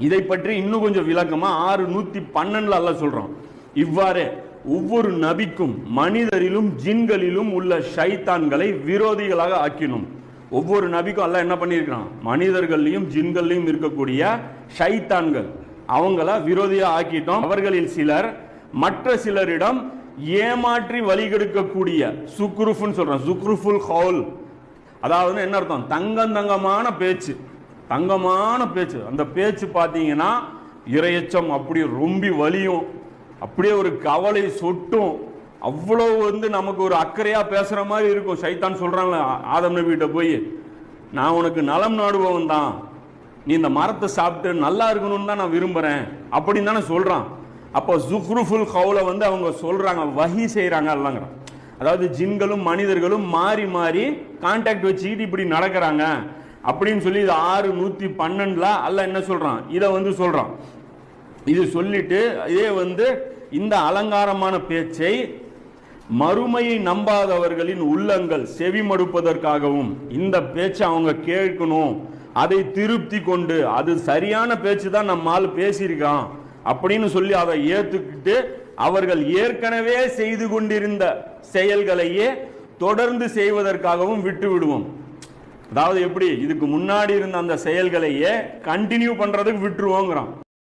இதை பற்றி இன்னும் கொஞ்சம் விளக்கமா 6:112 அல்லாஹ் சொல்றான். இவ்வாறே ஒவ்வொரு நபிக்கும் மனிதரிலும் ஜின்களிலும் உள்ள ஷைத்தான்களை விரோதிகளாக ஆக்கினோம். ஒவ்வொரு நபிக்கும் அல்லாஹ் என்ன பண்ணியிருக்கிறான், மனிதர்களையும் ஜின்கள்லையும் இருக்கக்கூடிய ஷைத்தான்கள் அவங்கள விரோதியா ஆக்கிட்டோம். அவர்களில் சிலர் மற்ற சிலரிடம் ஏமாற்றி வழிகெடுக்கக்கூடிய சுக்ருஃப்னு சொல்றான், சுக்ருஃபுல் கவுல், அதாவது என்ன அர்த்தம், தங்கமான பேச்சு, தங்கமான பேச்சு. அந்த பேச்சு பார்த்தீங்கன்னா இரையச்சம் அப்படியே ரொம்பி வலியும், அப்படியே ஒரு கவலை சொட்டும், அவ்வளோ நமக்கு ஒரு அக்கறையா பேசுற மாதிரி இருக்கும். சைத்தான் சொல்றாங்க ஆதம் நபிகிட்ட போய், நான் உனக்கு நலம் நாடுபவன் தான், நீ இந்த மரத்தை சாப்பிட்டு நல்லா இருக்கணும்னு தான் நான் விரும்புறேன் அப்படின்னு தானே சொல்றான். அப்போ ஜுக்ருஃபுல் கவுல அவங்க சொல்றாங்க, வஹி செய்யறாங்க அல்லங்கிறான். அதாவது ஜின்களும் மனிதர்களும் மாறி மாறி கான்டாக்ட் வச்சுக்கிட்டு இப்படி நடக்கிறாங்க அப்படின்னு சொல்லி இது 6:112 அல்லாஹ் என்ன சொல்றான், இதை சொல்றான். இது சொல்லிட்டு இதே இந்த அலங்காரமான பேச்சை மறுமையை நம்பாதவர்களின் உள்ளங்கள் செவிமடுப்பதற்காகவும் இந்த பேச்சை அவங்க கேட்கணும், அதை திருப்தி கொண்டு அது சரியான பேச்சு தான் நம்மால் பேசியிருக்கான் அப்படின்னு சொல்லி அதை ஏத்துக்கிட்டு அவர்கள் ஏற்கனவே செய்து கொண்டிருந்த செயல்களையே தொடர்ந்து செய்வதற்காகவும் விட்டு விடுவோம். அதாவது எப்படி, இதுக்கு முன்னாடி இருந்த அந்த செயல்களையே கண்டினியூ பண்றதுக்கு விட்டுருவோங்கிறான்.